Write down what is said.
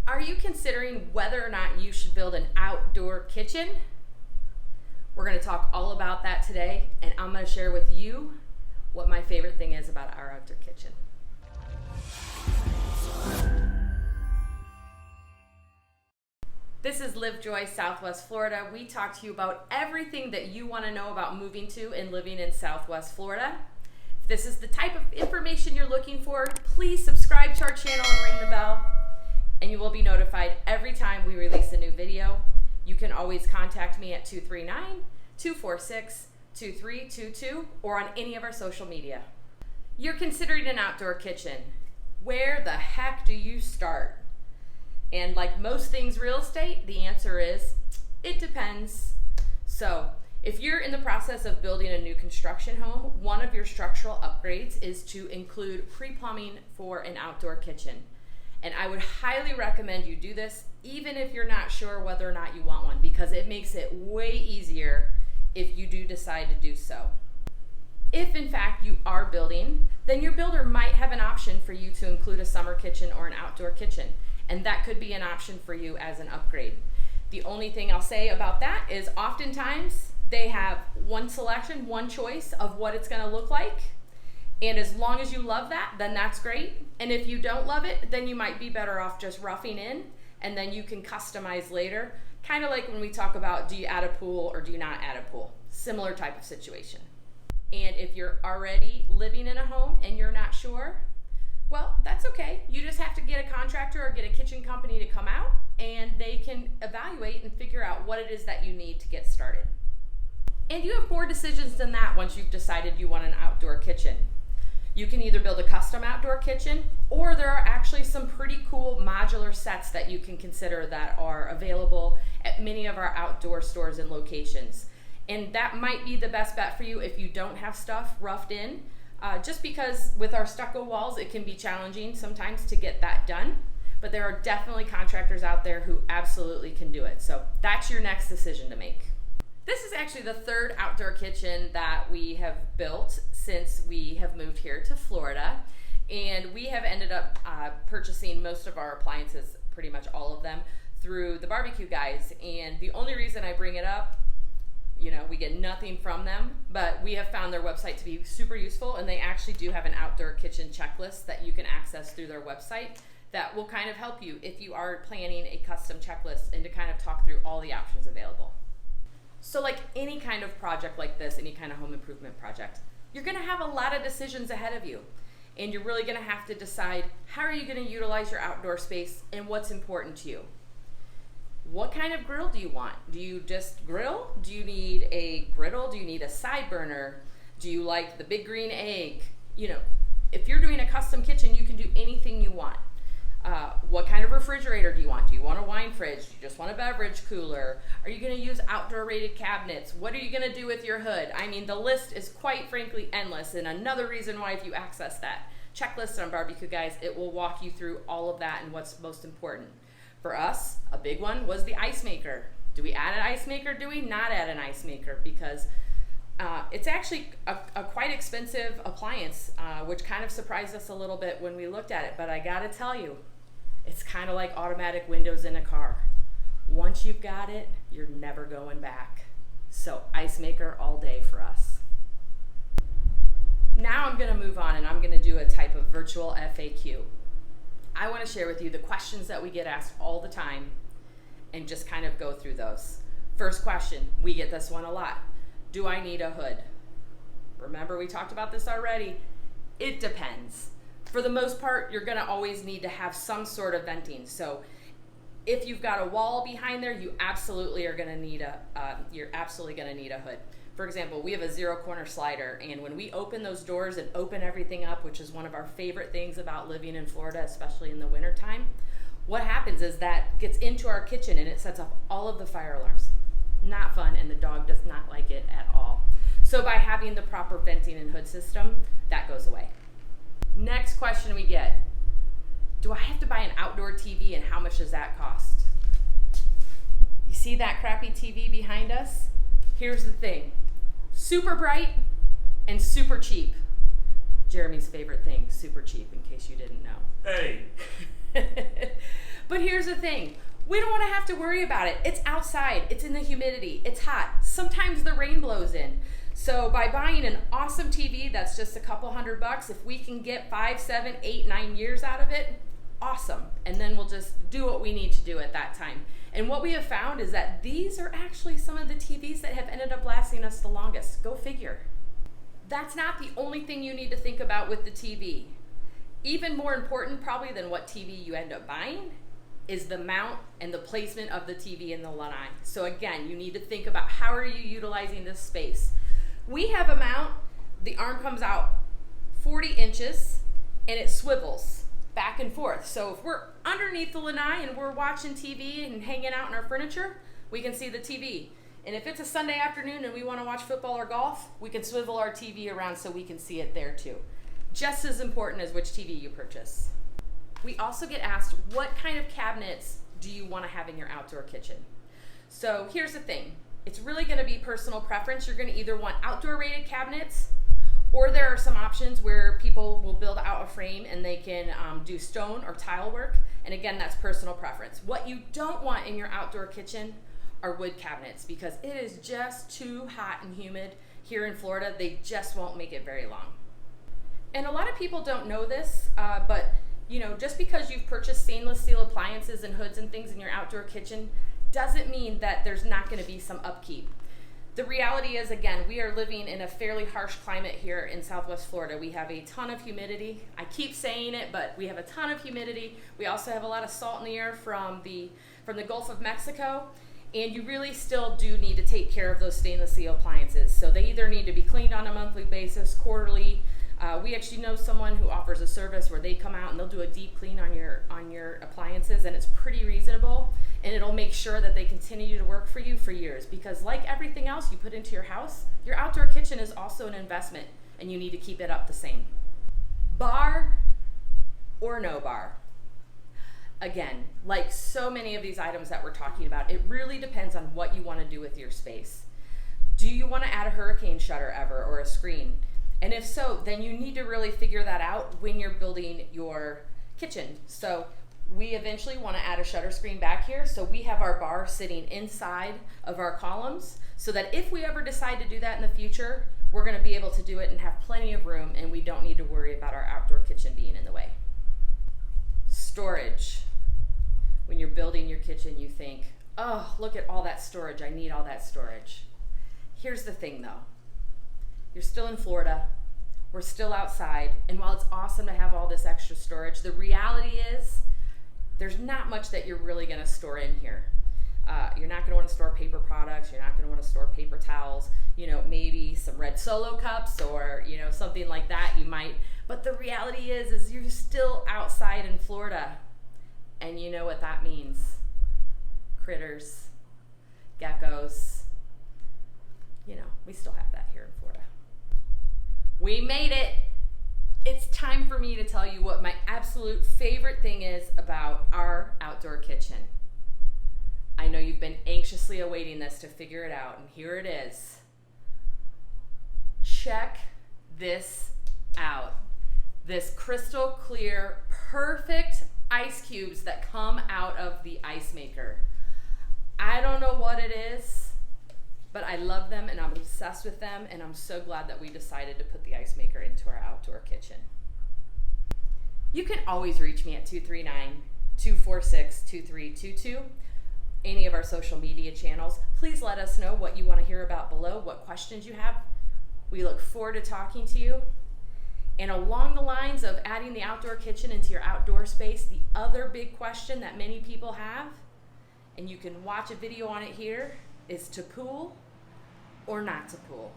Are you considering whether or not you should build an outdoor kitchen? We're going to talk all about that today, and I'm going to share with you what my favorite thing is about our outdoor kitchen. This is Live Joy, Southwest Florida. We talk to you about everything that you want to know about moving to and living in Southwest Florida. If this is the type of information you're looking for, please subscribe to our channel and ring the bell, and you will be notified every time we release a new video. You can always contact me at 239-246-2322 or on any of our social media. You're considering an outdoor kitchen. Where the heck do you start? And like most things real estate, the answer is, it depends. So if you're in the process of building a new construction home, one of your structural upgrades is to include pre-plumbing for an outdoor kitchen. And I would highly recommend you do this, even if you're not sure whether or not you want one, because it makes it way easier if you do decide to do so. If in fact you are building, then your builder might have an option for you to include a summer kitchen or an outdoor kitchen, and that could be an option for you as an upgrade. The only thing I'll say about that is oftentimes they have one selection, one choice of what it's going to look like. And as long as you love that, then that's great. And if you don't love it, then you might be better off just roughing in, and then you can customize later. Kind of like when we talk about, do you add a pool or do you not add a pool? Similar type of situation. And if you're already living in a home and you're not sure, well, that's okay. You just have to get a contractor or get a kitchen company to come out, and they can evaluate and figure out what it is that you need to get started. And you have more decisions than that once you've decided you want an outdoor kitchen. You can either build a custom outdoor kitchen, or there are actually some pretty cool modular sets that you can consider that are available at many of our outdoor stores and locations. And that might be the best bet for you if you don't have stuff roughed in, just because with our stucco walls, it can be challenging sometimes to get that done. But there are definitely contractors out there who absolutely can do it. So that's your next decision to make. This is actually the third outdoor kitchen that we have built since we have moved here to Florida, and we have ended up purchasing most of our appliances, pretty much all of them, through the BBQ Guys. And the only reason I bring it up, you know, we get nothing from them, but we have found their website to be super useful, and they actually do have an outdoor kitchen checklist that you can access through their website that will kind of help you if you are planning a custom checklist and to kind of talk through all the options available. So like any kind of project like this, any kind of home improvement project, you're going to have a lot of decisions ahead of you. And you're really going to have to decide, how are you going to utilize your outdoor space and what's important to you? What kind of grill do you want? Do you just grill? Do you need a griddle? Do you need a side burner? Do you like the big green egg? You know, if you're doing a custom kitchen, you can do anything you want. What kind of refrigerator do you want? Do you want a wine fridge? Do you just want a beverage cooler? Are you going to use outdoor rated cabinets? What are you going to do with your hood? I mean, the list is quite frankly endless, and another reason why if you access that checklist on BBQ Guys, it will walk you through all of that and what's most important. For us, a big one was the ice maker. Do we add an ice maker? Do we not add an ice maker? Because it's actually a quite expensive appliance, which kind of surprised us a little bit when we looked at it. But I gotta tell you, it's kind of like automatic windows in a car. Once you've got it, you're never going back. So ice maker all day for us. Now I'm gonna move on, and I'm gonna do a type of virtual FAQ. I wanna share with you the questions that we get asked all the time and just kind of go through those. First question, we get this one a lot. Do I need a hood? Remember, we talked about this already. It depends. For the most part, you're gonna always need to have some sort of venting. So if you've got a wall behind there, you absolutely are gonna need you're absolutely gonna need a hood. For example, we have a 0-corner slider, and when we open those doors and open everything up, which is one of our favorite things about living in Florida, especially in the wintertime, what happens is that gets into our kitchen and it sets off all of the fire alarms. Not fun, and the dog does not like it at all. So by having the proper venting and hood system, that goes away. Next question we get, do I have to buy an outdoor TV, and how much does that cost? You see that crappy TV behind us? Here's the thing, super bright and super cheap. Jeremy's favorite thing, super cheap, in case you didn't know. Hey! But here's the thing. We don't want to have to worry about it. It's outside. It's in the humidity. It's hot. Sometimes the rain blows in. So by buying an awesome TV that's just a couple $100, if we can get 5, 7, 8, 9 years out of it, awesome. And then we'll just do what we need to do at that time. And what we have found is that these are actually some of the TVs that have ended up lasting us the longest. Go figure. That's not the only thing you need to think about with the TV. Even more important probably than what TV you end up buying is the mount and the placement of the TV in the lanai. So again, you need to think about how are you utilizing this space. We have a mount, the arm comes out 40 inches and it swivels back and forth. So if we're underneath the lanai and we're watching TV and hanging out in our furniture, we can see the TV. And if it's a Sunday afternoon and we want to watch football or golf, we can swivel our TV around so we can see it there too. Just as important as which TV you purchase. We also get asked, what kind of cabinets do you want to have in your outdoor kitchen? So here's the thing. It's really going to be personal preference. You're going to either want outdoor rated cabinets, or there are some options where people will build out a frame and they can do stone or tile work. And again, that's personal preference. What you don't want in your outdoor kitchen are wood cabinets because it is just too hot and humid here in Florida. They just won't make it very long. And a lot of people don't know this, but you know, just because you've purchased stainless steel appliances and hoods and things in your outdoor kitchen doesn't mean that there's not going to be some upkeep. The reality is, again, we are living in a fairly harsh climate here in Southwest Florida. We have a ton of humidity. I keep saying it, but we have a ton of humidity. We also have a lot of salt in the air from the Gulf of Mexico, and you really still do need to take care of those stainless steel appliances. So they either need to be cleaned on a monthly basis, quarterly. We actually know someone who offers a service where they come out and they'll do a deep clean on your appliances, and it's pretty reasonable, and it'll make sure that they continue to work for you for years. Because like everything else you put into your house, your outdoor kitchen is also an investment, and you need to keep it up the same. Bar or no bar? Again, like so many of these items that we're talking about, it really depends on what you want to do with your space. Do you want to add a hurricane shutter ever or a screen? And if so, then you need to really figure that out when you're building your kitchen. So we eventually want to add a shutter screen back here. So we have our bar sitting inside of our columns so that if we ever decide to do that in the future, we're going to be able to do it and have plenty of room, and we don't need to worry about our outdoor kitchen being in the way. Storage. When you're building your kitchen, you think, oh, look at all that storage. I need all that storage. Here's the thing though. You're still in Florida, we're still outside, and while it's awesome to have all this extra storage, the reality is there's not much that you're really going to store in here. You're not going to want to store paper products, you're not going to want to store paper towels, you know, maybe some red Solo cups or, you know, something like that you might, but the reality is you're still outside in Florida, and you know what that means. Critters, geckos, you know, we still have that here in Florida. We made it. It's time for me to tell you what my absolute favorite thing is about our outdoor kitchen. I know you've been anxiously awaiting this to figure it out, and here it is. Check this out. This crystal clear, perfect ice cubes that come out of the ice maker. I don't know what it is, but I love them and I'm obsessed with them, and I'm so glad that we decided to put the ice maker into our outdoor kitchen. You can always reach me at 239-246-2322, any of our social media channels. Please let us know what you want to hear about below, what questions you have. We look forward to talking to you. And along the lines of adding the outdoor kitchen into your outdoor space, the other big question that many people have, and you can watch a video on it here, is to pool or not to pool.